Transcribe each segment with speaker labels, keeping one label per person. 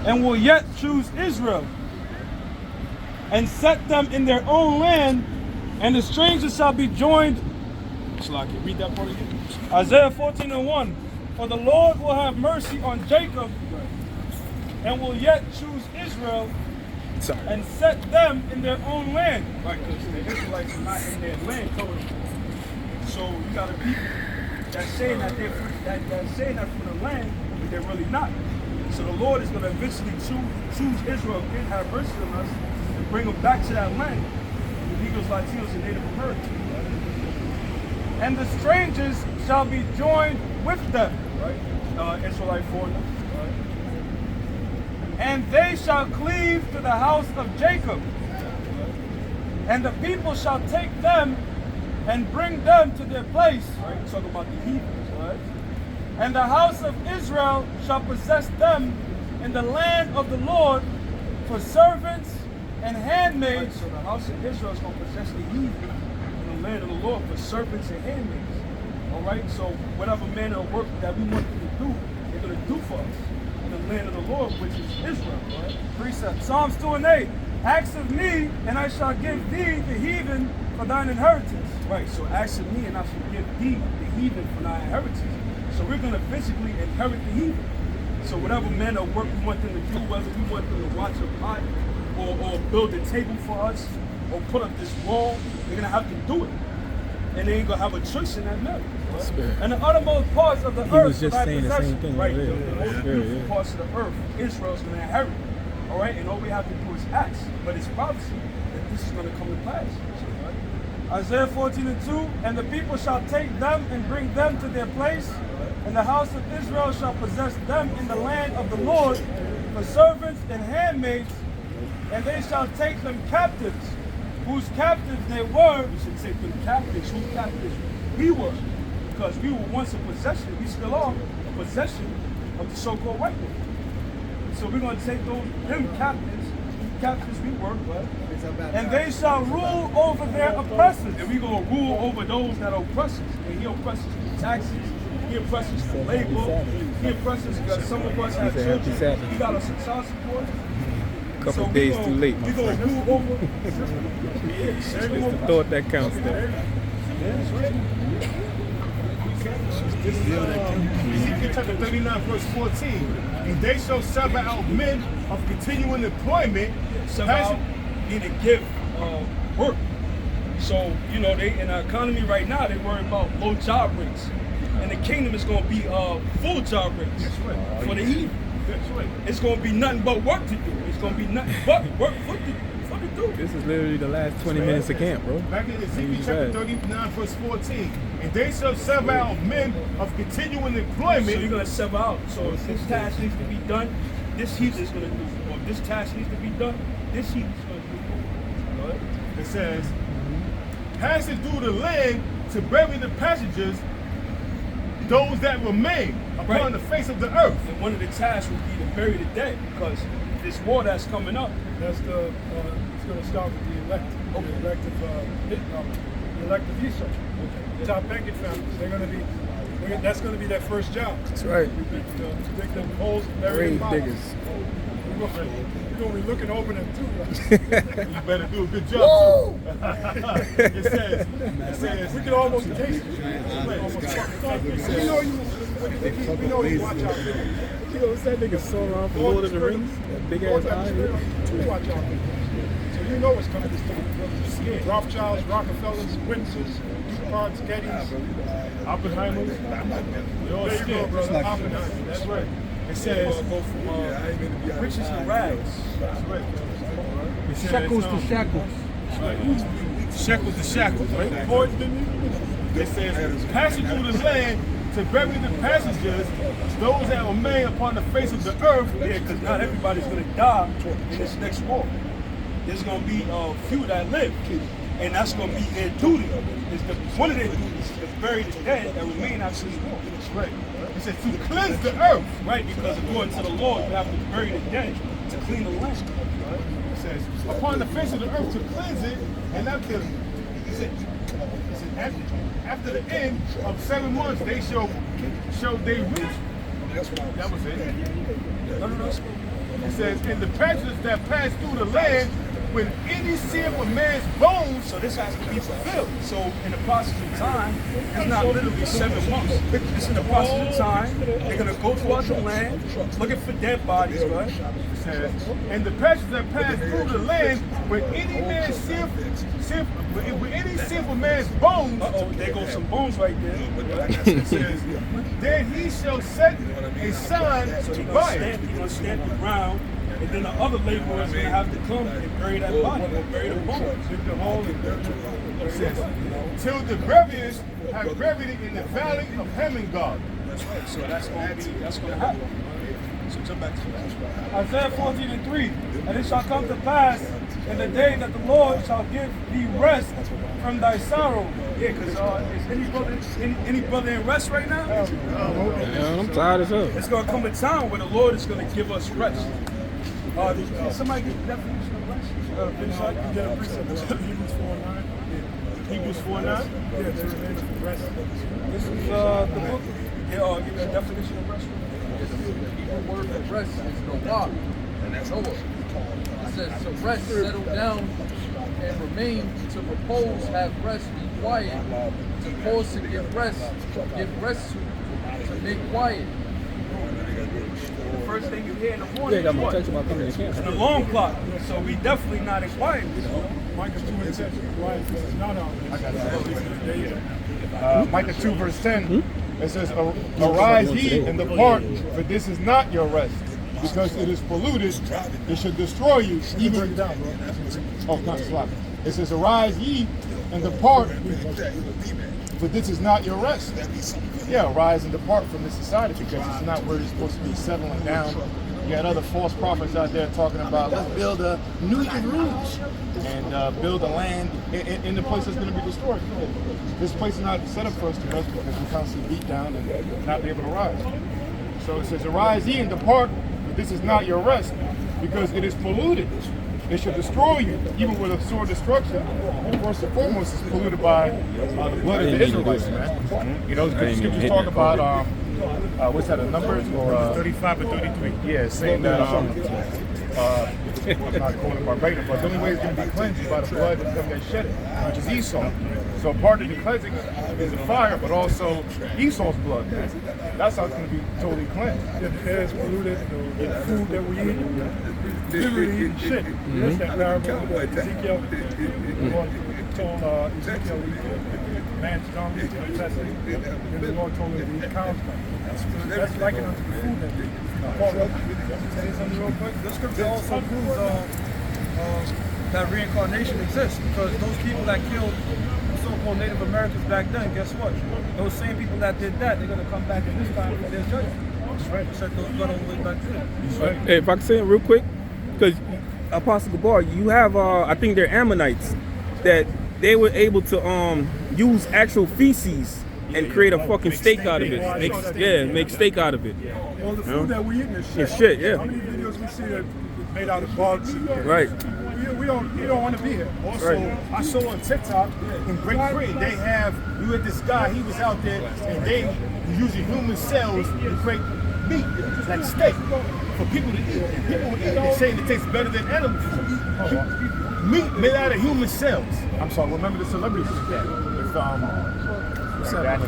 Speaker 1: and will yet choose Israel, and set them in their own land, and the strangers shall be joined. Read that part again. Isaiah 14:1. For the Lord will have mercy on Jacob, and will yet choose Israel, and set them in their own land. Right, because the Israelites are not in their land totally. So you got a people that's saying that they're saying that from the land, but they're really not. So the Lord is going to eventually choose Israel and have mercy on us and bring them back to that land. The Negroes, Latinos, and Native Americans. And the strangers shall be joined with them. Right? Israelite foreigners. Right? And they shall cleave to the house of Jacob. And the people shall take them and bring them to their place. Right? Talking about the heathens, right? And the house of Israel shall possess them in the land of the Lord for servants and handmaids. Right, so the house of Israel is going to possess the heathen in the land of the Lord for servants and handmaids. All right, so whatever manner of work that we want them to do, they're going to do for us in the land of the Lord, which is Israel. Right? Precept. Psalms 2:8. Ask of me, and I shall give thee the heathen for thine inheritance. Right, so ask of me, and I shall give thee the heathen for thine inheritance. So we're going to physically inherit the heathen. So whatever manner of work we want them to do, whether we want them to watch a pot or build a table for us or put up this wall, they're going to have to do it. And they ain't going to have a choice in that matter. Right? And the uttermost parts of the earth,
Speaker 2: was just saying the same thing.
Speaker 1: Right, the most beautiful parts of the earth, Israel's going to inherit. All right, and all we have to do is ask. But it's prophecy that this is going to come to pass. Isaiah 14:2, and the people shall take them and bring them to their place, and the house of Israel shall possess them in the land of the Lord for servants and handmaids, and they shall take them captives, whose captives they were. We should take them captives, whose captives we were, because we were once a possession, we still are a possession of the so-called white man. So we're going to take them captives we were, but and they shall rule over their oppressors. And we're going to rule over those that oppress us. And he oppresses through taxes, he oppresses through labor, he oppresses because some of us have children. He got us some child support.
Speaker 2: Couple days too late.
Speaker 1: We're going to rule over.
Speaker 2: It's the thought that counts there.
Speaker 3: Ezekiel chapter 39, verse 14. And they shall sever out men of continuing employment.
Speaker 1: Sever out, need to give work. So, you know, they in our economy right now, they worry about low job rates. And the kingdom is going to be full job rates for the heathen. It's going to be nothing but work to do. It's going to be nothing but work for to do.
Speaker 2: This is literally the last 20 minutes of camp, bro.
Speaker 3: Back in Ezekiel chapter 39, verse 14. And they shall sever out men of continuing employment.
Speaker 1: So you're going to sever out. So if this task needs to be done, this heathen is going to do. Or if this task needs to be done, this heathen is going to do. Right?
Speaker 3: It says, passing through the land to bury the passengers, those that remain upon the face of the earth.
Speaker 1: And one of the tasks would be to bury the dead, because this war that's coming up,
Speaker 4: that's the it's going to start with the elective visa. Okay. Top banking families, they're going to be. That's going to be their first job.
Speaker 2: That's right.
Speaker 4: Dig them holes, bury them.
Speaker 2: Grave diggers.
Speaker 4: We're going to be looking over them too.
Speaker 3: Right? You better do a good job too. It says
Speaker 4: we can almost taste it. We know you watch out.
Speaker 2: You know what's that nigga Sauron from Lord of the Rings? That big ass eye.
Speaker 4: To watch out. So you know what's coming this time. Rothschilds, Rockefellers, Windsors, DuPonts, Gettys,
Speaker 3: Oppenheimer. They're all scared, brother. Oppenheimer. That's right. It says
Speaker 1: go from riches to rags.
Speaker 3: That's right.
Speaker 4: shekels to shackles.
Speaker 3: Shekels to shackles, right? It says, passing through the land to bury the passengers, those that remain upon the face of the earth.
Speaker 1: Yeah, because not everybody's going to die in this next war. There's going to be a few that live, and that's going to be their duty. One of their duties is to bury the dead that remain after this war.
Speaker 3: That's right. It says to cleanse the earth.
Speaker 1: Right, because according to the Lord, you have to bury the dead to clean the land.
Speaker 3: It says, upon the face of the earth to cleanse it, and after after the end of 7 months, they show they reach. That was it.
Speaker 1: No.
Speaker 3: It says, "In the passages that pass through the land, when any see of a man's bones."
Speaker 1: So this has to be fulfilled. So in the process of time, it's not literally 7 months. It's in the process of time. They're gonna go throughout the land, looking for dead bodies, right?
Speaker 3: It says, "In the passages that pass through the land, when any man see of a man's bones."
Speaker 1: Uh-oh, there goes some bones right there.
Speaker 3: It says, "Then he shall set a sign by it."
Speaker 1: He's gonna stamp the ground, and then the other laborers are gonna have to come and bury that body, bury the bones.
Speaker 3: It says, "Till the buriers have buried it in the valley of Hemingard."
Speaker 1: That's right. So that's gonna happen. So jump back to that. Isaiah 14:3. And it shall come to pass in the day that the Lord shall give thee rest from thy sorrow. Yeah, because is any brother in rest right now?
Speaker 2: Yeah, I'm tired as hell.
Speaker 1: It's gonna come a time where the Lord is gonna give us rest. Can somebody get the definition of rest?
Speaker 4: Finish out, you get a precept. Hebrews 4:9.
Speaker 3: Hebrews 4:9.
Speaker 4: Yeah, to remain for rest.
Speaker 1: This is the book. Yeah, give me a definition of rest.
Speaker 5: The word for rest is Noah. Noah. It says to rest, settle down, and remain, to repose, have rest, be quiet, to pause, to give rest to make quiet.
Speaker 1: The first thing you hear in the morning
Speaker 2: Yeah, got
Speaker 1: is
Speaker 2: my
Speaker 1: what?
Speaker 2: text about coming to camp.
Speaker 1: It's an alarm clock. So we definitely not in quiet.
Speaker 4: Micah 2:10. Why this is not on.
Speaker 3: I got that. Micah 2 verse 10. It says, "Arise ye and depart, for this is not your rest, because it is polluted. It should destroy you."
Speaker 4: Even break it down, bro.
Speaker 3: Oh, not slap. It says, "Arise ye and depart, for this is not your rest." Yeah, arise and depart from this society, because it's not where you're supposed to be settling down. You got other false prophets out there talking about, let's build a New Jerusalem and build a land in the place that's going to be destroyed. This place is not set up for us to rest, because we're constantly beat down and not be able to rise. So it says, "Arise ye and depart, for this is not your rest, because it is polluted. It should destroy you, even with a sword destruction." First and foremost, it's polluted by the blood of the Israelites, man. You know, the scriptures talk about, what's that, a Numbers? Or 35 and 33. Yeah, saying that, I'm not calling it verbatim, but the only way it's going to be cleansed is by the blood of them that shed it, which is Esau. So part of the cleansing is the fire, but also Esau's blood. That's how it's going to be totally cleansed.
Speaker 4: The air is polluted, the food that we eat, literally eating shit. That's that parable that Ezekiel told Ezekiel, man's dung, and the Lord told him to eat cow's dung. So that's likened unto the food that we eat.
Speaker 1: Say something real quick. The scripture also proves that reincarnation exists, because those people that killed so-called Native Americans back then, guess what? Those same people that did that, they're gonna come back in this time for their judgment. That's right. They said those blood all the way back then.
Speaker 2: Hey, if I can say it real quick, because Apostle Gabar, you have I think they're Ammonites that they were able to use actual feces and create a fucking steak out of it. Make steak out of it.
Speaker 4: All the food that we eat is shit.
Speaker 2: It's shit, yeah.
Speaker 4: How many videos we see that made out of bugs?
Speaker 2: Right.
Speaker 4: We don't want to be here.
Speaker 3: Also, I saw on TikTok in Great Britain, they had this guy, he was out there, and they were using human cells to create meat, like steak, for people to eat. And people were eating it, saying it tastes better than animal food. Meat made out of human cells. I'm sorry, remember the celebrities? With,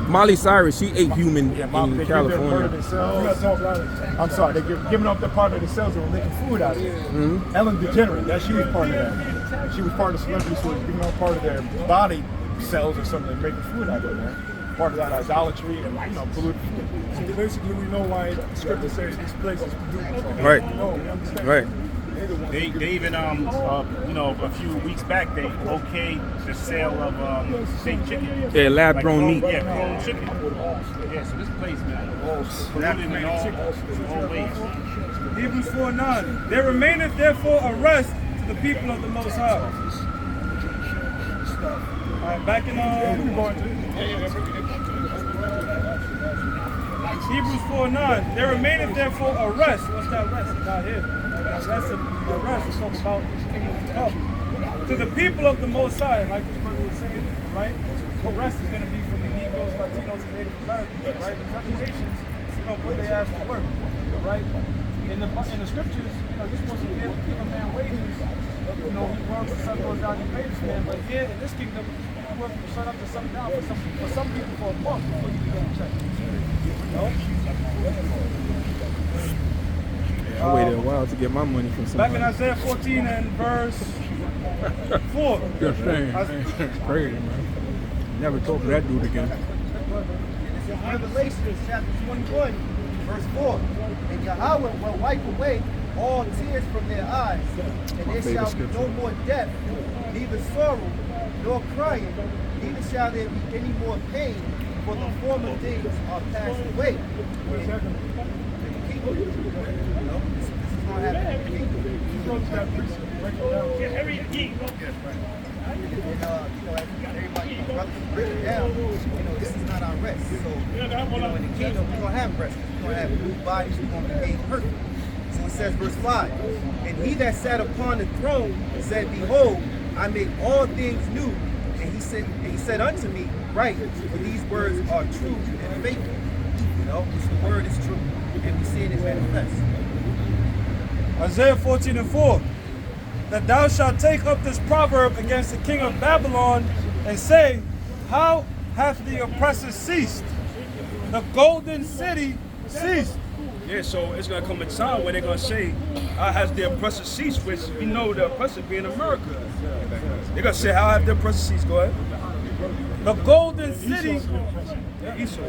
Speaker 2: Miley Cyrus, she ate human in
Speaker 3: they
Speaker 2: California.
Speaker 3: I'm sorry, they're giving up the part of the cells and making food out of it. Ellen DeGeneres, she was part of that. She was part of the celebrities who was giving up part of their body cells or something and making food out of it, man. Part of that idolatry and, polluted.
Speaker 4: So basically, we know why the scripture says this place is polluted.
Speaker 2: Right.
Speaker 4: No, we understand.
Speaker 2: Right.
Speaker 6: They even a few weeks back they okayed the sale of fake chicken.
Speaker 2: Yeah, lab grown meat.
Speaker 6: Yeah, cloned chicken. Yeah, so this place, man, polluted in all ways.
Speaker 1: Hebrews 4:9. There remaineth therefore a rest to the people of the Most High. All right, back in Hebrews 4:9. There remaineth therefore a rest. What's that rest? It's not here. That rest is talking about the kingdom to come. To the people of the Most High, like this brother was saying, right? The rest is going to be from the Negroes, Latinos, and Native Americans, right? The other nations, put their ass to work, right? in the scriptures, you're supposed to give a man wages. He works, the sun goes down, he pays this man. But here in this kingdom, you work from sun up to sundown for some people for a month before you can get a check.
Speaker 2: I waited a while to get my money from somebody.
Speaker 1: Back in Isaiah 14 and verse 4.
Speaker 7: Just saying. It's crazy, man. Never talk to that dude again.
Speaker 8: Revelation chapter 21, verse 4. And Yahweh will wipe away all tears from their eyes, and there shall be no more death, neither sorrow nor crying, neither shall there be any more pain, for the former things are passed away. And this is going to happen in the kingdom. And everybody, brothers break it down. This is not our rest. So, in the kingdom, we're going to have rest. We're going to have new bodies. We're going to be made perfect. So it says, verse 5, and he that sat upon the throne said, behold, I make all things new. And he said unto me, write, for these words are true and faithful. Which the word is true, and we see it manifest.
Speaker 1: Isaiah 14 and 4. That thou shalt take up this proverb against the king of Babylon and say, how hath the oppressor ceased? The golden city ceased.
Speaker 9: Yeah, so it's going to come a time where they're going to say, how has the oppressor ceased? Which we know the oppressor being America. They're going to say, how have the oppressor ceased? Go ahead.
Speaker 1: The golden city.
Speaker 9: Esau.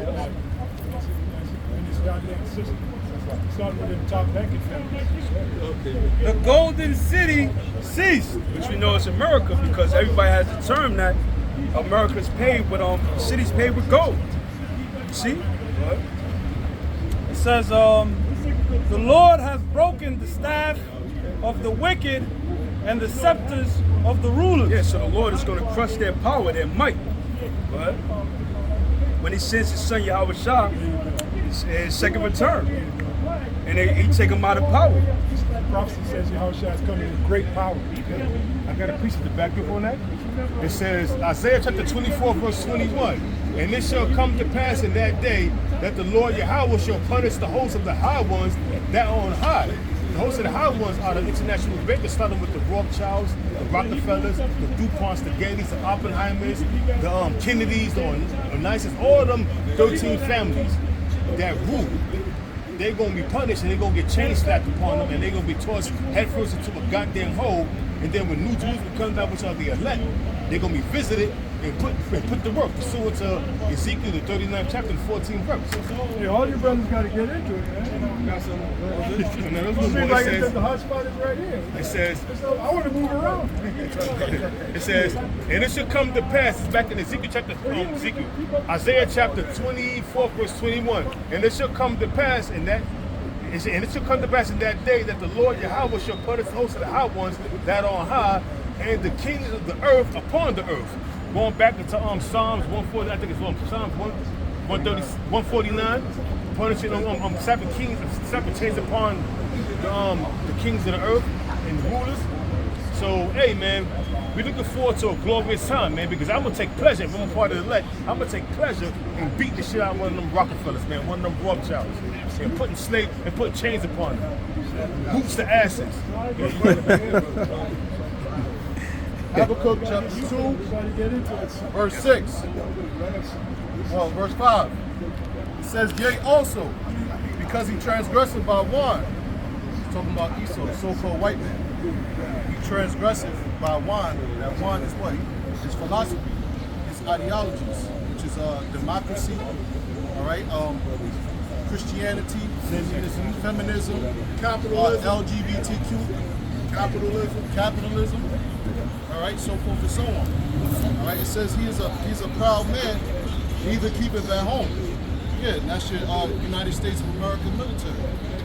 Speaker 1: The golden city ceased.
Speaker 9: Which we know is America because everybody has the term that America's paid, but the city's paid with gold. See? What?
Speaker 1: It says, the Lord has broken the staff of the wicked and the scepters of the rulers.
Speaker 9: Yeah, so the Lord is going to crush their power, their might. What? When he sends his son Yahweh Shah, his second return. And he take him out of power.
Speaker 4: The prophecy says Yahushua is coming with great power.
Speaker 3: I got a precept to back up on that. It says, Isaiah chapter 24, verse 21. And it shall come to pass in that day that the Lord Yahweh shall punish the hosts of the high ones that are on high. The hosts of the high ones are the international bankers, starting with the Rothschilds, the Rockefellers, the DuPonts, the Gateys, the Oppenheimers, the Kennedys, the Onassis, all of them 13 families that rule. They're going to be punished and they're going to get chains slapped upon them and they're going to be tossed headfirst into a goddamn hole. And then when New Jerusalem comes down, which are the elect, they're going to be visited and put to work, pursuant to Ezekiel, the 39th chapter, 14th verse.
Speaker 4: Yeah, all you brothers got to get into it, man.
Speaker 3: Got some.
Speaker 4: It seems like the hot spot is right here.
Speaker 3: It says,
Speaker 4: I want to move around.
Speaker 3: it says, and it shall come to pass, it's back in Ezekiel chapter, Isaiah chapter 24, verse 21. And it shall come to pass in that, and it shall come to pass in that day that the Lord Yahweh shall punish the hosts of the high ones that are on high, and the kings of the earth upon the earth. Going back into Psalms 140, I think it's Psalms 130, 149, punishing slapping chains upon the kings of the earth and the rulers. So, hey man, we're looking forward to a glorious time, man, because I'm gonna take pleasure, if I'm a part of the elect, I'm gonna take pleasure in beating the shit out of one of them Rockefellers, man, one of them Rothschilds, and putting chains upon them. Boots to asses.
Speaker 10: Habakkuk chapter 2, verse 6. Well, verse 5. It says, yea, also, because he transgressed by wine. He's talking about Esau, the so-called white man. He transgressed by wine. That wine is what? It's philosophy. It's ideologies, which is democracy, all right? Christianity, feminism, capitalism, LGBTQ, capitalism. All right, so forth and so on. All right, it says he's a proud man, neither keepeth at home. Yeah, and that's your United States of America military,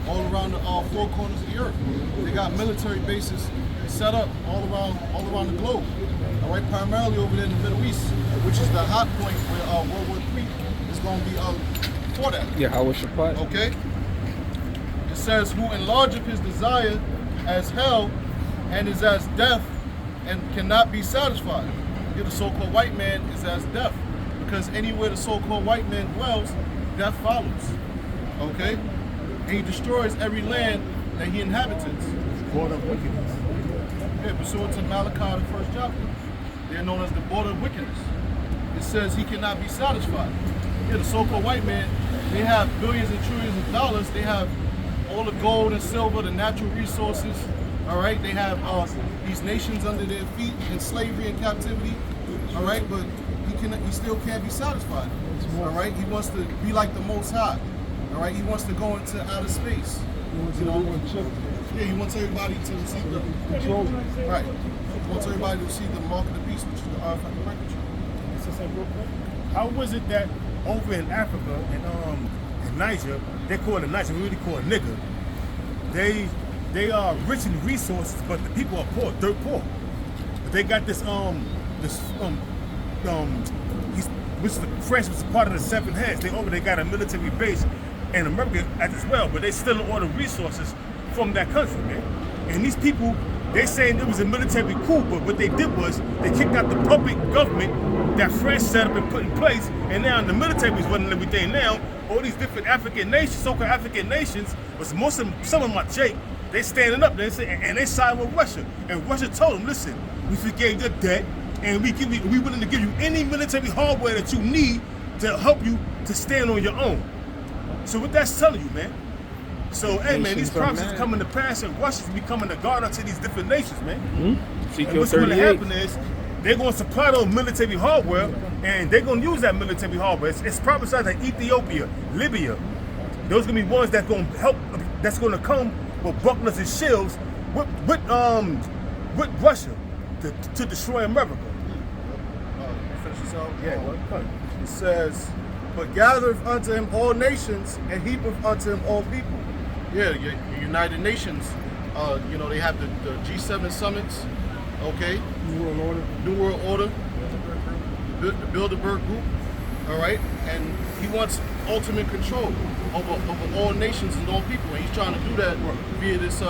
Speaker 10: all around the four corners of the earth. They got military bases set up all around the globe. All right, primarily over there in the Middle East, which is the hot point where World War III is going to be for that.
Speaker 2: Yeah, how was your part?
Speaker 10: Okay. It says, who enlargeth his desire as hell and is as death and cannot be satisfied. The so-called white man is as death, because anywhere the so-called white man dwells, death follows. Okay? And he destroys every land that he inhabits.
Speaker 3: Border of wickedness.
Speaker 10: Yeah, pursuant to Malachi, the first chapter. They're known as the border of wickedness. It says he cannot be satisfied. Yeah, the so-called white man, they have billions and trillions of dollars. They have all the gold and silver, the natural resources. All right, they have these nations under their feet in slavery and captivity. All right, but he still can't be satisfied. All right, he wants to be like the Most High. All right, he wants to go into outer space. You know, yeah, he wants everybody to receive the control. Right, he wants everybody to receive the mark of the beast, which is the artifact of record.
Speaker 6: How was it that over in Africa in Niger, they call it Niger, we really call it nigger. They are rich in resources, but the people are poor, dirt poor. But they got which France was part of the Seven Heads. They got a military base in America as well, but they stealing all the resources from that country, man. And these people, they saying it was a military coup, but what they did was they kicked out the puppet government that France set up and put in place, and now the military is running everything now. All these different African nations, so-called African nations, but some of them are Jake, they standing up, and they siding with Russia. And Russia told them, listen, we forgave your debt, and we willing to give you any military hardware that you need to help you to stand on your own. So what that's telling you, man. So, hey, man, these prophecies coming to pass, and Russia's becoming a guard to these different nations, man.
Speaker 2: Mm-hmm.
Speaker 6: And what's going to happen is they're going to supply those military hardware, and they're going to use that military hardware. It's prophesied that Ethiopia, Libya, those going to be ones that's going to help. That's going to come with bucklers and shields with Russia to destroy America.
Speaker 10: Finish this out? Yeah. It says, but gathereth unto him all nations, and heapeth unto him all people. Yeah, your United Nations, you know, they have the G7 summits, okay? New World Order, the Bilderberg Group, all right? And he wants ultimate control over all nations and all people, and he's trying to do that via this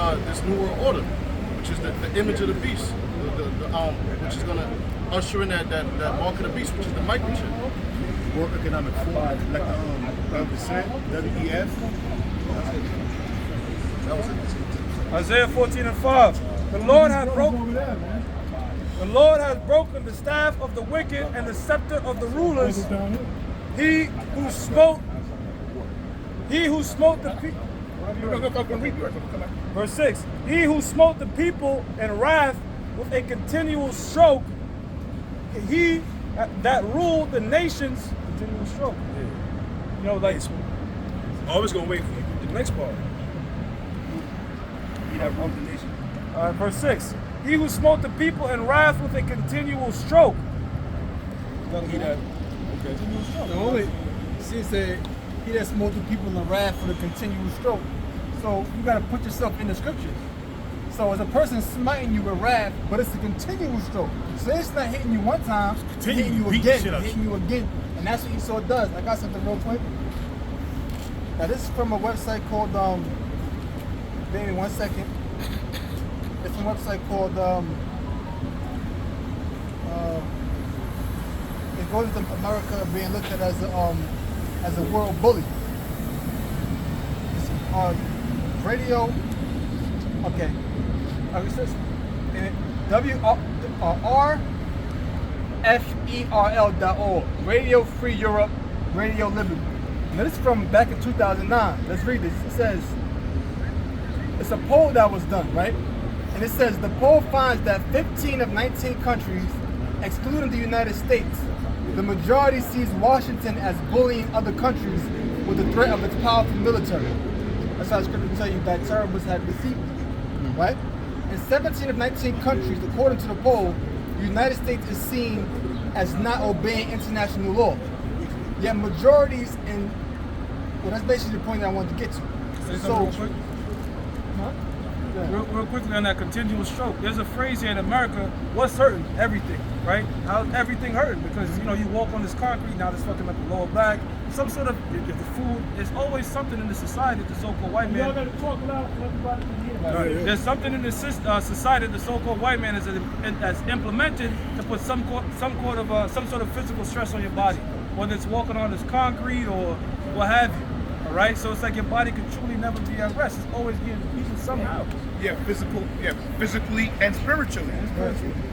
Speaker 10: New World Order, which is the image of the beast, which is going to usher in that mark of the beast, which is the microchip.
Speaker 6: World Economic Forum, like the 5%, WEF.
Speaker 1: Isaiah 14:5. The Lord has broken the staff of the wicked and the scepter of the rulers. He who smote the people. Verse 6. He who smote the people in wrath with a continual stroke. He that ruled the nations. Continual stroke. You know, like
Speaker 9: Always gonna wait for the next part. He that ruled the nation.
Speaker 1: Verse 6. He who smote the people in wrath with a continual stroke.
Speaker 9: He that
Speaker 1: Continual stroke.
Speaker 7: The only, she said, he that smote the people in wrath for the continual stroke. So you got to put yourself in the scriptures. So as a person smiting you with wrath, but it's a continual stroke. So it's not hitting you one time, it's hitting you again, and that's what Esau does. I got something real quick. Now this is from a website called, give me 1 second. It's a website called, it goes to America being looked at as a world bully. It's radio, okay. It says WRFERL.org, Radio Free Europe, Radio Liberty. Now this is from back in 2009. Let's read this. It says, it's a poll that was done, right? And it says, the poll finds that 15 of 19 countries, excluding the United States, the majority sees Washington as bullying other countries with the threat of its powerful military. That's how the scripture tell you that terribles had deceived, right? In 17 of 19 countries, according to the poll, the United States is seen as not obeying international law. Yet majorities in, well, that's basically the point that I wanted to get to. So,
Speaker 1: real quickly on that continual stroke. There's a phrase here in America, what's hurting? Everything, right? How's everything hurting? Because, you know, you walk on this concrete, now it's fucking up the lower back. Some sort of, if the food, there's always something in the society that the so-called white man.
Speaker 4: Y'all gotta talk loud so everybody can hear.
Speaker 1: There's something in the society that the so-called white man that's implemented to put some sort of physical stress on your body, whether it's walking on this concrete or what have you. All right, so it's like your body could truly never be at rest. It's always getting beaten somehow.
Speaker 6: Physically and spiritually.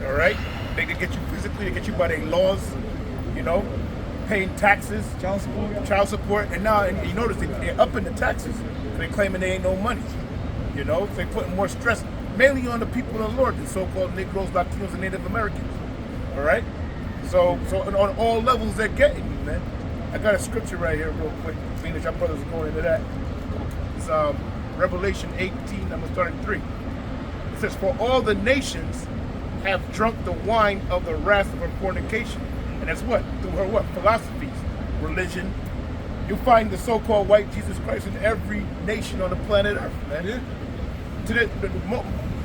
Speaker 6: All right, they can get you physically, they get you by their laws, you know, paying taxes, child support, and now and you notice they're upping the taxes. They're claiming they ain't no money. You know, they're putting more stress mainly on the people of the Lord, the so-called Negroes, Latinos, and Native Americans. All right, so on all levels they're getting you, man. I got a scripture right here, real quick. Seeing that y'all brothers are going into that. It's Revelation 18. I'm gonna start at 3. It says, "For all the nations have drunk the wine of the wrath of her fornication." And that's what? Through her what? Philosophies, religion. You'll find the so-called white Jesus Christ in every nation on the planet Earth, man. Yeah.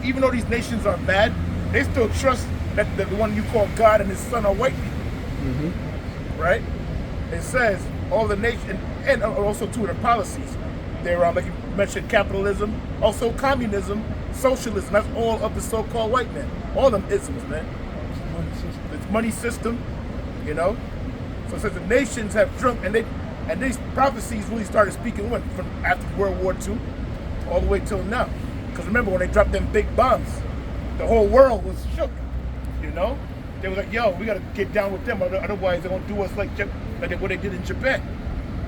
Speaker 6: Even though these nations are bad, they still trust that the one you call God and his son are white people. Right? It says all the nations, and also too their policies. They're like you mentioned, capitalism, also communism, socialism. That's all of the so-called white men. All them isms, man. It's money system, you know. So it says the nations have drunk, and these prophecies really started speaking when from after World War II, all the way till now. Because remember when they dropped them big bombs, the whole world was shook. You know, they was like, "Yo, we gotta get down with them, otherwise they're gonna do us like what they did in Japan."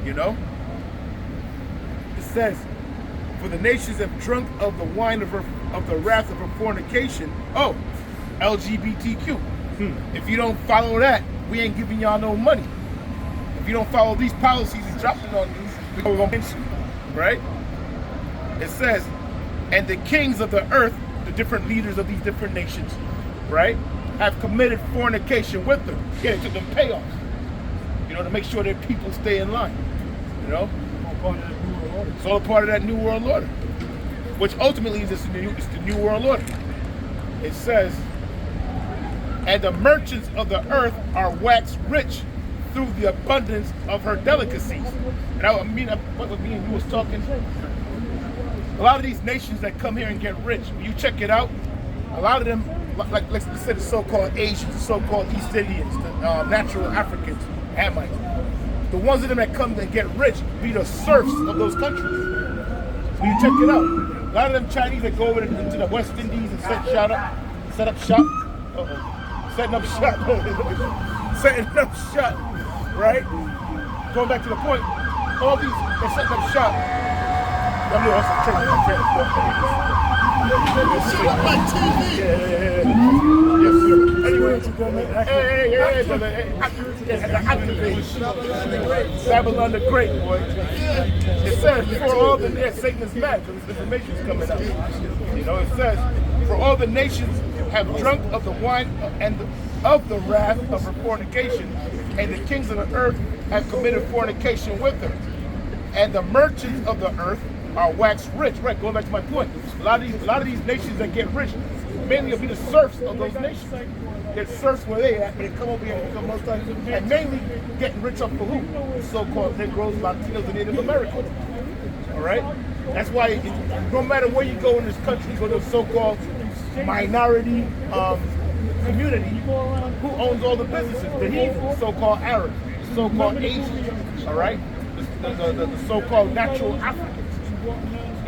Speaker 6: You know. It says, "For the nations have drunk of the wine of the wrath of her fornication." Oh, LGBTQ. If you don't follow that, we ain't giving y'all no money. If you don't follow these policies and dropping on these, we're gonna pinch you, right? It says, "And the kings of the earth," the different leaders of these different nations, right, "have committed fornication with them." Yeah, they took them payoffs, you know, to make sure their people stay in line. You know, it's all a part of that new world order, which ultimately is the new world order. It says, "And the merchants of the earth are waxed rich through the abundance of her delicacies." And what me and you was talking. A lot of these nations that come here and get rich, when you check it out, a lot of them, like let's say the so-called Asians, the so-called East Indians, the natural Africans, Hamites, the ones of them that come and get rich be the serfs of those countries. When you check it out, a lot of them Chinese that go over into the West Indies and setting up shop, setting up shop, right? Going back to the point, all these, they're setting up shop. Babylon the Great, boy. It says, "For all the Satan is mad because this information is coming out." You know, it says, "For all the nations have drunk of the wine and of the wrath of her fornication, and the kings of the earth have committed fornication with her, and the merchants of the earth are waxed rich." Right, going back to my point. A lot of these nations that get rich, mainly will be the serfs of those nations. They're serfs where they at, but they come over here and become most times, and mainly getting rich off of who? The so-called Negroes, Latinos, and Native Americans. All right? That's why no matter where you go in this country, you go to a so-called minority community, who owns all the businesses? The heathen, so-called Arabs, so-called Asians, all right? The so-called natural Africans.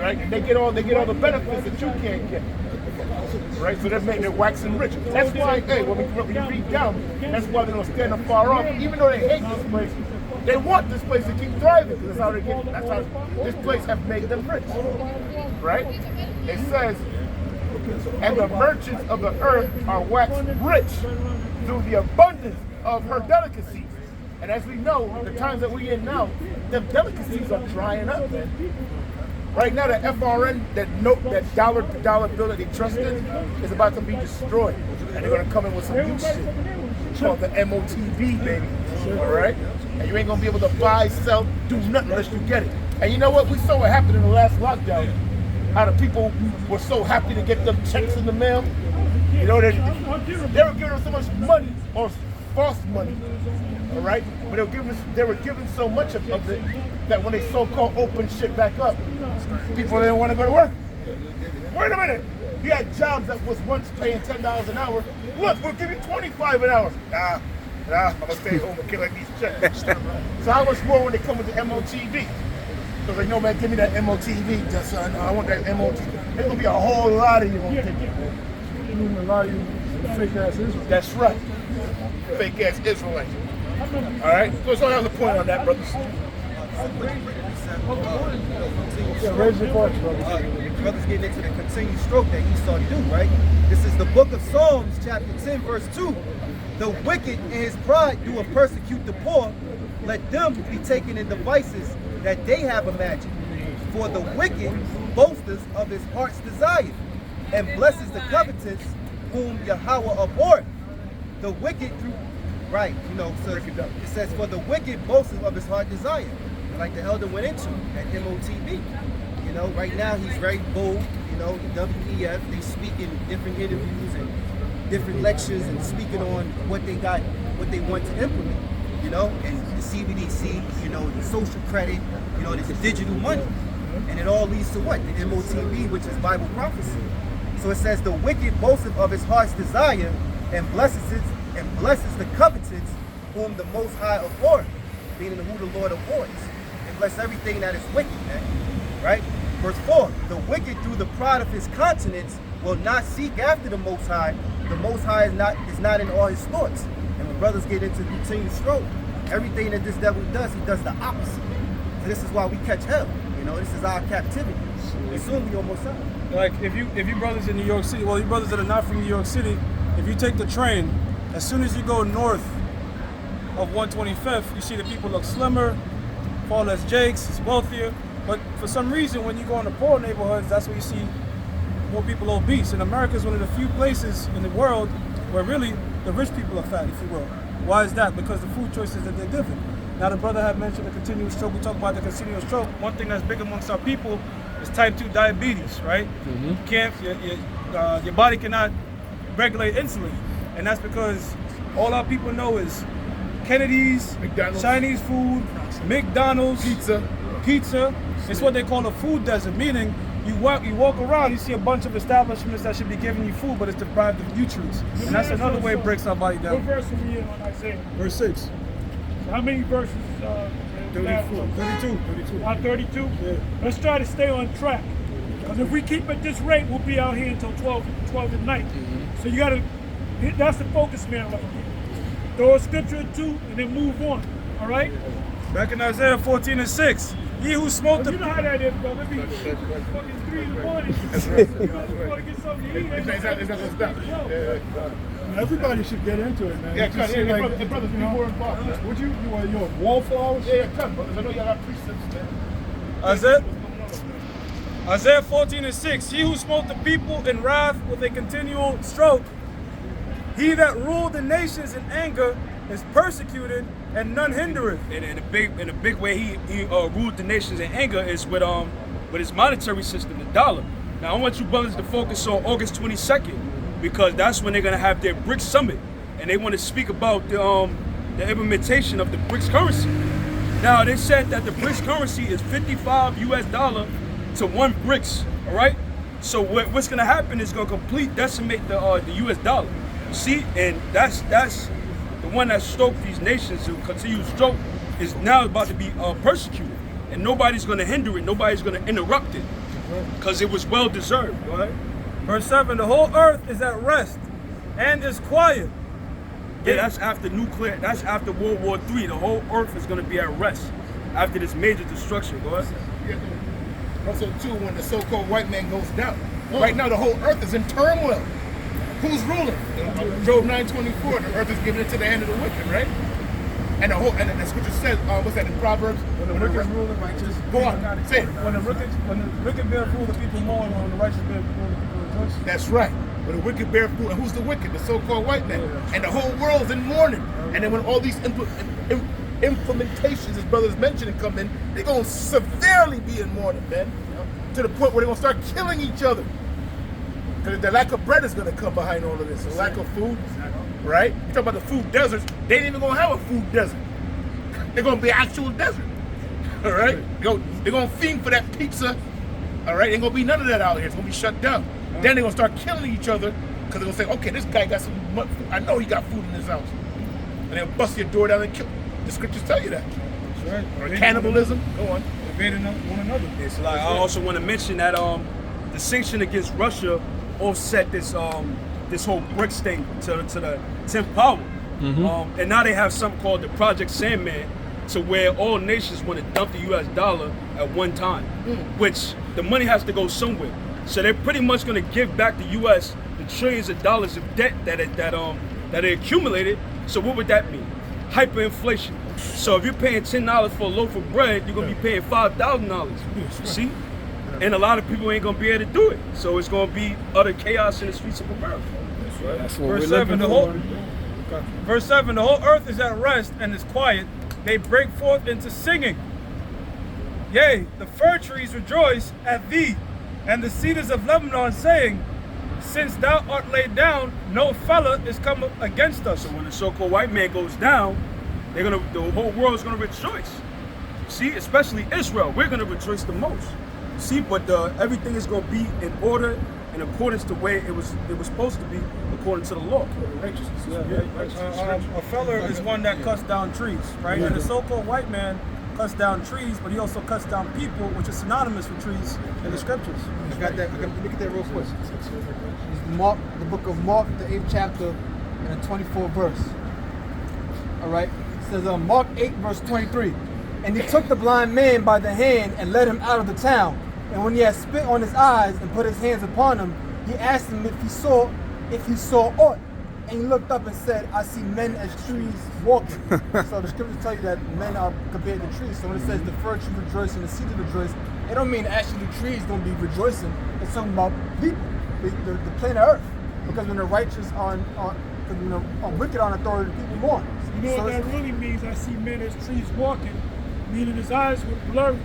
Speaker 6: Right? And they get all the benefits that you can't get. Right? So they're waxing rich. That's why, hey, when you read down, that's why they don't stand up far off. Even though they hate this place, they want this place to keep thriving because that's how this place have made them rich. Right? It says, "And the merchants of the earth are waxed rich through the abundance of her delicacies." And as we know, the times that we're in now, the delicacies are drying up, man. Right now, the FRN, that dollar bill that they trust in, is about to be destroyed. And they're going to come in with some new shit. It's called the MOTB, baby. All right? And you ain't going to be able to buy, sell, do nothing unless you get it. And you know what? We saw what happened in the last lockdown. How the people were so happy to get them checks in the mail. You know, they were giving them so much money, or false money. All right? But they were giving so much of it that when they so-called open shit back up, people didn't want to go to work. Wait a minute. You had jobs that was once paying $10 an hour. Look, we'll give you $25 an hour. Nah, I'm going to stay home and collect these checks. So how much more when they come with the MOTB?
Speaker 10: was like, no man, give me that MOTV, just son. I want that MOTV. There's gonna be a whole lot of you gonna take it.
Speaker 4: Even a lot of you fake ass Israel.
Speaker 10: That's right. Fake ass Israelites. All right. So that was the point on that, brothers.
Speaker 4: Yeah, raise your voice, brother.
Speaker 8: Brothers getting into the continued stroke that Esau do, right? This is the book of Psalms, chapter 10, verse 2. The wicked in his pride do persecute the poor. Let them be taken in devices that they have imagined. For the wicked boasteth of his heart's desire, and blesses the covetous whom Yahweh abhorreth. The wicked through, right, you know, so it says, for the wicked boasteth of his heart desire. Like the elder went into at MOTV. You know, right now he's very bold, you know, the WEF, they speak in different interviews and different lectures and speaking on what they got, what they want to implement, you know, and the CBDC, you know, the social credit, you know, there's the digital money. And it all leads to what? The MOTV, which is Bible prophecy. So it says the wicked boasteth of his heart's desire and blesses the covetous whom the Most High abhorreth, meaning who the Lord abhors. And bless everything that is wicked, man. Right? Verse 4, the wicked through the pride of his countenance will not seek after the Most High. The Most High is not in all his thoughts. And when brothers get into continued stroke, everything that this devil does, he does the opposite. So this is why we catch hell. You know, this is our captivity. And soon we almost out.
Speaker 1: Like if you brothers in New York City, well, you brothers that are not from New York City, if you take the train, as soon as you go north of 125th, you see the people look slimmer, far less jakes, it's wealthier. But for some reason, when you go in the poor neighborhoods, that's where you see more people obese. And America is one of the few places in the world where really the rich people are fat, if you will. Why is that? Because the food choices that they're given. Now the brother had mentioned the continuous stroke. We talk about the continuous stroke. One thing that's big amongst our people is type 2 diabetes, right? You can't, your body cannot regulate insulin. And that's because all our people know is Kennedy's,
Speaker 10: McDonald's,
Speaker 1: Chinese food, McDonald's, pizza. It's what they call a food desert, meaning you walk around, you see a bunch of establishments that should be giving you food, but it's deprived of nutrients. And that's another way it breaks our body down.
Speaker 4: What verse are we in on Isaiah?
Speaker 1: Verse 6.
Speaker 4: How many verses?
Speaker 1: 32.
Speaker 4: 32? Yeah. Let's try to stay on track. Because if we keep at this rate, we'll be out here until 12 at night. So you got to, that's the focus, man, right here. Throw a scripture or two and then move on. All right?
Speaker 1: Back in Isaiah 14 and 6. He who smote the...
Speaker 4: You know how that is, bro. Let me fucking 3 in the morning. You want to get something to eat.
Speaker 10: It's not gonna stop.
Speaker 4: Everybody should get into it, man.
Speaker 10: Yeah, cut. The brothers, people are involved.
Speaker 4: Would you wallflowers?
Speaker 10: Yeah, cut, brothers. I know y'all got precepts, man.
Speaker 1: Isaiah 14 and 6. He who smote the people in wrath with a continual stroke, he that ruled the nations in anger is persecuted and none hindereth.
Speaker 9: And in a big way, he ruled the nations in anger is with his monetary system, the dollar. Now I want you brothers to focus on August 22nd because that's when they're gonna have their BRICS summit, and they want to speak about the implementation of the BRICS currency. Now they said that the BRICS currency is $55 US to 1 BRICS. All right. So what's gonna happen is gonna completely decimate the US dollar. You see, and that's the one that stoked these nations to continue to stroke is now about to be persecuted, and nobody's going to hinder it, nobody's going to interrupt it, because it was well deserved. Right?
Speaker 1: Verse 7, the whole earth is at rest and is quiet.
Speaker 9: Yeah, that's after that's after World War III. The whole earth is going to be at rest after this major destruction. Go ahead.
Speaker 10: Also, too, when the so-called white man goes down, right now the whole earth is in turmoil. Who's ruling? Job 9:24. The earth is given into the hand of the wicked, right? And the scripture says, what's that in Proverbs?
Speaker 1: When the wicked rule the righteous,
Speaker 10: go on, say it.
Speaker 1: When the wicked bear rule, the people mourn. When the righteous bear rule, the people rejoice.
Speaker 10: That's right. When the wicked bear fruit, and who's the wicked? The so-called white man. Yeah. And the whole world's in mourning. And then when all these implementations, as brothers mentioned, come in, they're going to severely be in mourning, man. To the point where they're going to start killing each other. Because the lack of bread is going to come behind all of this. The lack of food, right? You talk about the food deserts. They ain't even going to have a food desert. They're going to be an actual desert. All right? They're going to fiend for that pizza. All right? Ain't going to be none of that out here. It's going to be shut down. Then they're going to start killing each other because they're going to say, okay, this guy got some food. I know he got food in his house. And they'll bust your door down and kill. The scriptures tell you that.
Speaker 1: That's right.
Speaker 10: Or cannibalism. Go on.
Speaker 1: invading one another.
Speaker 9: It's like I also want to mention that the sanction against Russia offset this this whole BRICS thing to the 10th power. And now they have something called the Project Sandman, to where all nations want to dump the US dollar at one time, which the money has to go somewhere. So they're pretty much going to give back the US the trillions of dollars of debt that they accumulated. So what would that mean? Hyperinflation. So if you're paying $10 for a loaf of bread, you're going to be paying $5,000. See? And a lot of people ain't going to be able to do it. So it's going to be utter chaos in the streets of America.
Speaker 2: That's what
Speaker 1: Verse
Speaker 2: we're
Speaker 1: 7,
Speaker 2: living
Speaker 1: Verse 7, the whole earth is at rest and is quiet. They break forth into singing. Yea, the fir trees rejoice at thee, and the cedars of Lebanon, saying, since thou art laid down, no fellow is come against us.
Speaker 9: So when the so-called white man goes down, the whole world's gonna rejoice. See, especially Israel, we're gonna rejoice the most. See, but everything is gonna be in order in accordance to the way it was supposed to be, according to the law.
Speaker 1: A fella is one that cuts down trees, right? And the so-called white man cuts down trees, but he also cuts down people, which is synonymous with trees in the scriptures.
Speaker 7: I got that. Look at that real quick. It's Mark, the book of Mark, the 8th chapter, and the 24th verse. All right. It says Mark 8, verse 23. And he took the blind man by the hand and led him out of the town. And when he had spit on his eyes and put his hands upon him, he asked him if he saw aught. And he looked up and said, I see men as trees walking. So the scriptures tell you that men are compared to trees. So when it says the fir tree rejoice and the cedar rejoice, it don't mean actually the trees gonna be rejoicing. It's talking about people, the planet Earth. Because when the righteous are wicked on authority, the people mourn.
Speaker 4: You know what that really means? I see men as trees walking, meaning his eyes were blurry.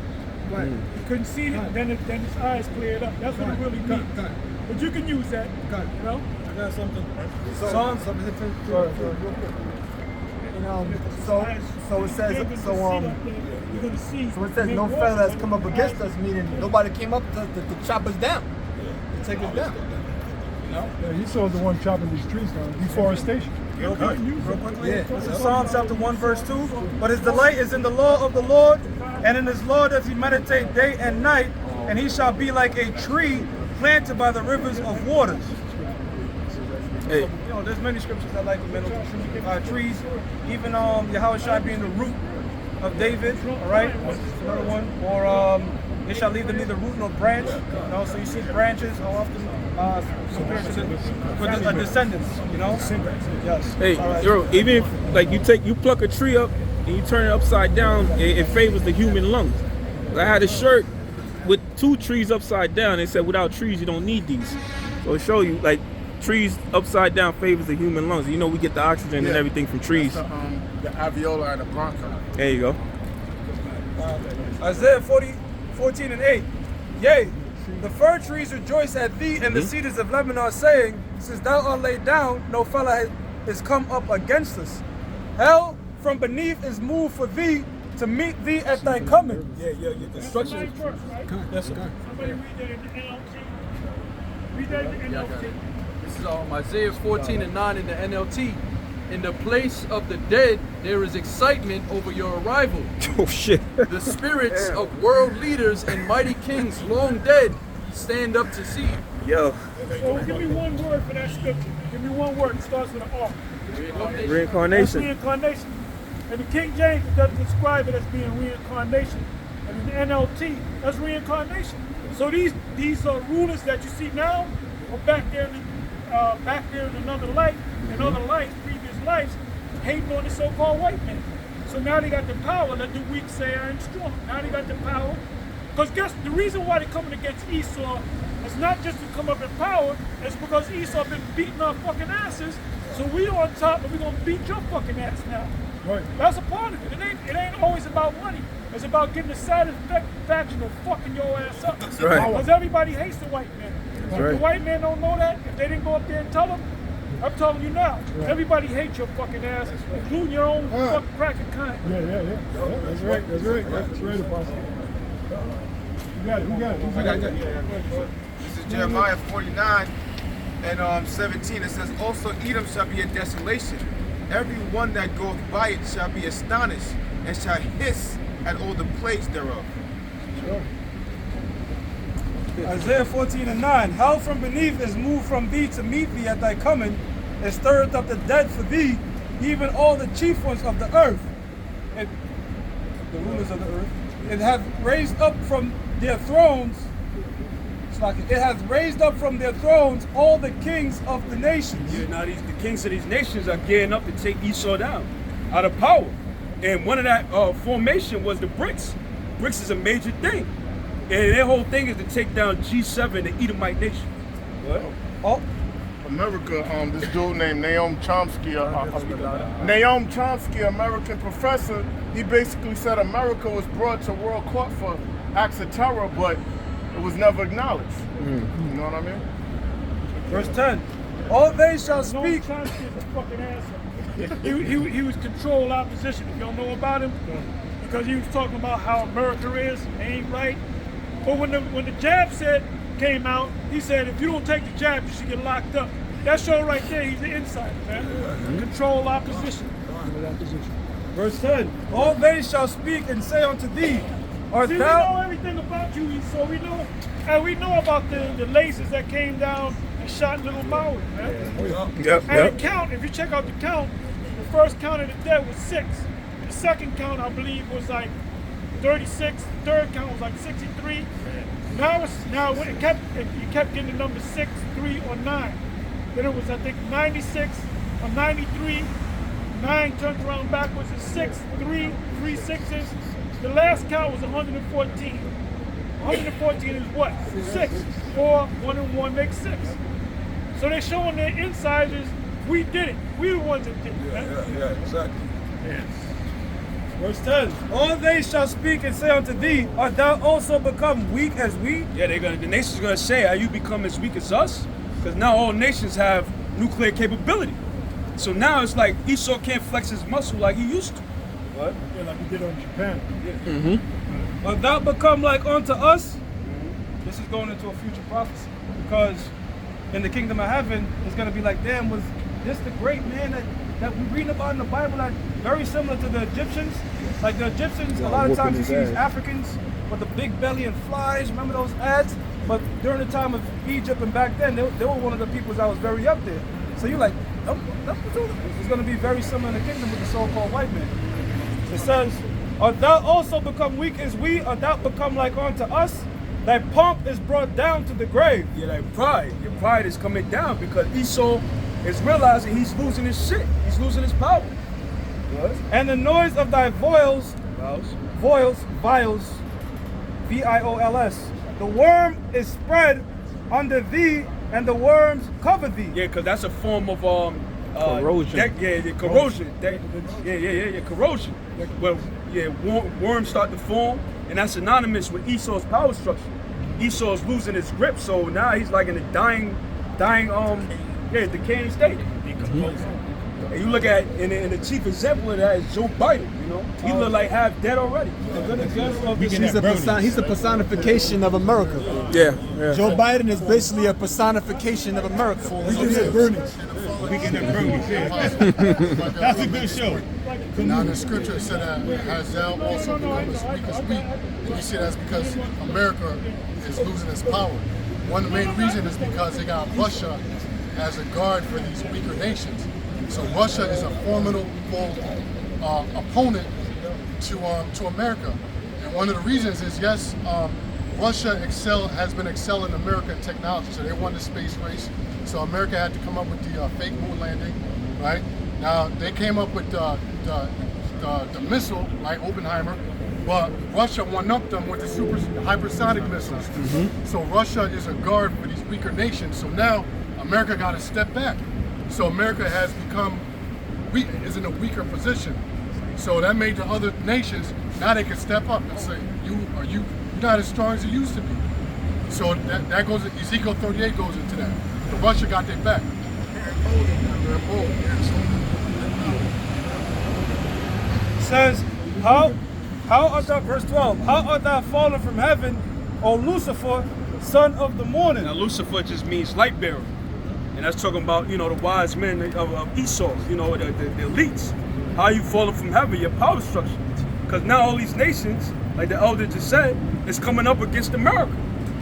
Speaker 7: Right.
Speaker 4: He couldn't see them, then his eyes cleared up. That's what it really means. But you can use that. You know?
Speaker 1: I got something.
Speaker 7: So it says,
Speaker 4: You're gonna see.
Speaker 7: So it says no fellow has come up against us, meaning nobody came up to chop us down, to take us down.
Speaker 4: Yeah, he saw the one chopping these trees down. Deforestation.
Speaker 1: Real quickly. Yeah. This is Psalms chapter 1, verse 2. But his delight is in the law of the Lord, and in his law does he meditate day and night, and he shall be like a tree planted by the rivers of waters.
Speaker 2: Hey.
Speaker 1: So, there's many scriptures that like the men of trees. Even Yahushua being the root of David, all right? That's another one. Or they shall leave them neither root nor branch. So you see branches are often compared to the descendants, Yes.
Speaker 2: Hey,
Speaker 1: right.
Speaker 2: even if you pluck a tree up and you turn it upside down, it favors the human lungs. I had a shirt with 2 trees upside down. They said without trees you don't need these. So it show you trees upside down favors the human lungs. We get the oxygen and everything from trees.
Speaker 10: The alveolar and the bronchi.
Speaker 2: There you go.
Speaker 1: Isaiah 14 and 8. Yea, the fir trees rejoice at thee, and the cedars of Lebanon, saying, since thou art laid down, no fellow is come up against us. Hell from beneath is moved for thee to meet thee at thy coming.
Speaker 9: Yeah. Construction.
Speaker 1: Yes, sir.
Speaker 4: Somebody read that in the NLT. Read that in the NLT.
Speaker 5: This is Isaiah 14 and 9 in the NLT. In the place of the dead, there is excitement over your arrival.
Speaker 2: Oh shit.
Speaker 5: The spirits of world leaders and mighty kings long dead stand up to see you.
Speaker 2: Yo.
Speaker 4: So give me one word for that scripture. Give me one word. It starts with an R. That's
Speaker 2: Reincarnation.
Speaker 4: reincarnation. And the King James doesn't describe it as being reincarnation. And in the NLT, that's reincarnation. So these rulers that you see now are back there in another life, in other lives, previous lives, hating on the so-called white man. So now they got the power. Let the weak say I am strong. Now they got the power. Because guess the reason why they're coming against Esau is not just to come up in power, it's because Esau been beating our fucking asses. So we on top and we're gonna beat your fucking ass now.
Speaker 1: Right.
Speaker 4: That's a part of it. It ain't always about money. It's about getting the satisfaction of fucking your ass up.
Speaker 2: right.
Speaker 4: Because everybody hates the white man. If
Speaker 2: right.
Speaker 4: the white man don't know that, if they didn't go up there and tell them, I'm telling you now, everybody hates your fucking ass, including your own fucking cracking kind.
Speaker 10: Yeah. That's right. That's right, Apostle. Who got it?
Speaker 3: I got that. This is Jeremiah 49 and 17. It says, also Edom shall be a desolation. Every one that goeth by it shall be astonished, and shall hiss at all the plagues thereof.
Speaker 1: Isaiah 14:9. Hell from beneath is moved from thee to meet thee at thy coming, and stirreth up the dead for thee, even all the chief ones of the earth. The rulers of the earth. It hath raised up from their thrones. It hath raised up from their thrones all the kings of the nations.
Speaker 9: Yeah, now the kings of these nations are gearing up to take Esau down out of power. And one of that formation was the BRICS. BRICS is a major thing. And their whole thing is to take down G7, the Edomite nation. What?
Speaker 1: Oh,
Speaker 10: America, this dude named Noam Chomsky, Noam Chomsky, American professor, he basically said America was brought to world court for acts of terror, but it was never acknowledged. You know what I mean?
Speaker 1: verse 10. All they shall speak.
Speaker 4: Chomsky is a fucking asshole. He was control opposition. If y'all know about him, because he was talking about how America is, ain't right. But when the jab came out, he said if you don't take the jab, you should get locked up. That show right there, he's the insider, man. Control opposition.
Speaker 1: Verse 10. All they shall speak and say unto thee, art
Speaker 4: See,
Speaker 1: thou?
Speaker 4: we know everything about you, so we know, and we know about the lasers that came down and shot little Maui, man.
Speaker 2: Yep,
Speaker 4: And the count, if you check out the count, the first count of the dead was 6. The second count, I believe, was like 36. The third count was like 63. Now it kept getting the number 6, 3, or 9. Then it was, I think, 96 or 93. 9 turned around backwards to 6, 3, 3 sixes. The last count was 114. 114 is what? 6. 4, 1 and 1 makes 6. So they're showing their insiders, we did it. We the ones that did it.
Speaker 9: Yeah, exactly.
Speaker 1: Verse 10. All they shall speak and say unto thee, art thou also become weak as we?
Speaker 9: Yeah, the nation's gonna say, are you become as weak as us? Because now all nations have nuclear capability. So now it's like Esau can't flex his muscle like he used to.
Speaker 1: What?
Speaker 4: Yeah, like we did on Japan.
Speaker 1: Art thou become like unto us? This is going into a future prophecy. Because in the kingdom of heaven, it's going to be like, damn, was this the great man that we read about in the Bible that very similar to the Egyptians? Like the Egyptians, a lot of times you see these Africans with the big belly and flies. Remember those ads? But during the time of Egypt and back then, they were one of the peoples that was very up there. So you're like, it's going to be very similar in the kingdom with the so-called white man. It says, art thou also become weak as we? Art thou become like unto us? Thy pomp is brought down to the grave.
Speaker 9: Yeah, like your pride is coming down because Esau is realizing he's losing his shit. He's losing his power. What?
Speaker 1: And the noise of thy vials, vials, V-I-O-L-S. The worm is spread under thee, and the worms cover thee.
Speaker 9: Yeah, because that's a form of
Speaker 2: corrosion.
Speaker 9: Corrosion. Corrosion. Well, worms start to form, and that's synonymous with Esau's power structure. Esau's losing his grip, so now he's like in a decaying state. And you look at, and the chief example of that is Joe Biden. You know, he look like half dead already.
Speaker 7: He's a personification of America.
Speaker 2: Yeah.
Speaker 7: Joe Biden is basically a personification of America.
Speaker 6: That's a good show.
Speaker 10: Now the scripture said that has thou also become as weak as we. And you see that's because America is losing its power. One of the main reasons is because they got Russia as a guard for these weaker nations. So Russia is a formidable opponent to America. And one of the reasons is, yes, Russia has been excelling America in technology. So they won the space race. So America had to come up with the fake moon landing, right? Now they came up with the missile, like Oppenheimer, but Russia one-upped them with the super hypersonic missiles. So Russia is a guard for these weaker nations. So now America got to step back. So America has become weak, is in a weaker position. So that made the other nations, now they can step up and say, you're not as strong as you used to be. So that goes, Ezekiel 38 goes into that. So Russia got their back.
Speaker 1: It says, how art thou, verse 12, how art thou fallen from heaven, O Lucifer, son of the morning?
Speaker 9: Now Lucifer just means light bearer. And that's talking about, the wise men of Esau, the elites. How you falling from heaven, your power structure. Because now all these nations, like the elder just said, is coming up against America.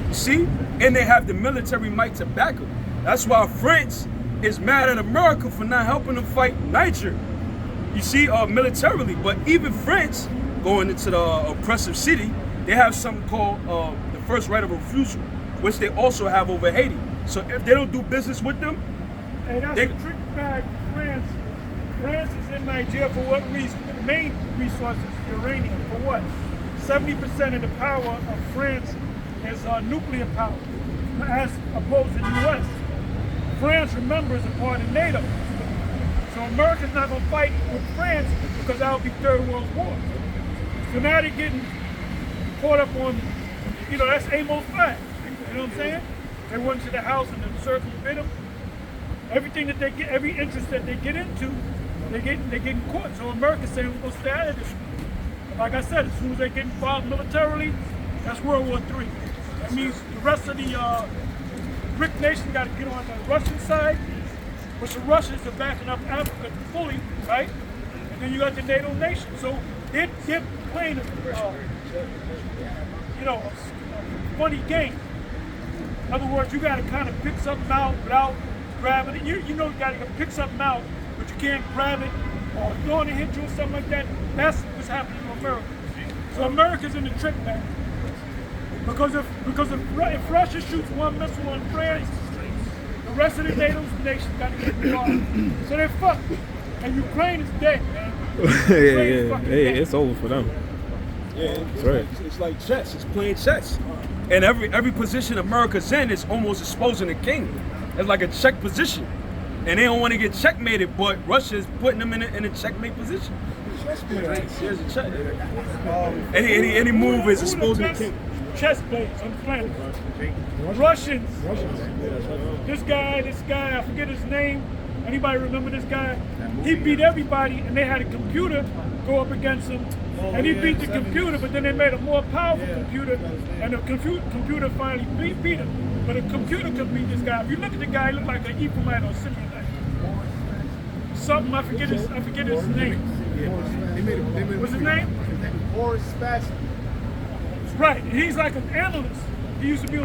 Speaker 9: You see? And they have the military might to back them. That's why France is mad at America for not helping them fight Niger. You see, militarily. But even France, going into the oppressive city, they have something called the first right of refusal, which they also have over Haiti. So if they don't do business with them,
Speaker 4: Hey, that's a trick bag for France. France is in Nigeria for what reason? The main resource is uranium. For what? 70% of the power of France is nuclear power, as opposed to the U.S. France, remember, is a part of NATO. So America's not going to fight with France because that would be Third World War. So now they're getting caught up on, that's Amos flag. You know what I'm saying? They went to the house and the circumvented them. Everything that they get, every interest that they get into, they're getting caught. So America's saying we're going to stay out of this. Like I said, as soon as they get involved militarily, that's World War III. That means the rest of the BRIC nations got to get on the Russian side, which the Russians are backing up Africa fully, right? And then you got the NATO nations. So they're playing a funny game. In other words, you got to kind of pick something out without grabbing it. You got to pick something out, but you can't grab it or throwing a hit you or something like that. That's what's happening to America. So America's in the trick bag. Because if Russia shoots one missile on France, the rest of the NATO nations got to get involved. So they're fucked. And Ukraine is dead, man.
Speaker 2: It's over for them.
Speaker 9: Yeah,
Speaker 2: That's right.
Speaker 9: It's like chess. It's playing chess. And every position America's in is almost exposing the king. It's like a check position. And they don't want to get checkmated, but Russia is putting them in a checkmate position. There's a check. Any move is exposing the king.
Speaker 4: Chess players on the planet. Russians. This guy, I forget his name. Anybody remember this guy? He beat everybody, and they had a computer go up against him. And he beat the computer, but then they made a more powerful computer, and the computer finally beat him. But a computer could beat this guy. If you look at the guy, he looked like an Ephraimite or Simeonite. Something, I forget his name. What's his name?
Speaker 3: Boris Spassky.
Speaker 4: Right, he's like an analyst. He used to be on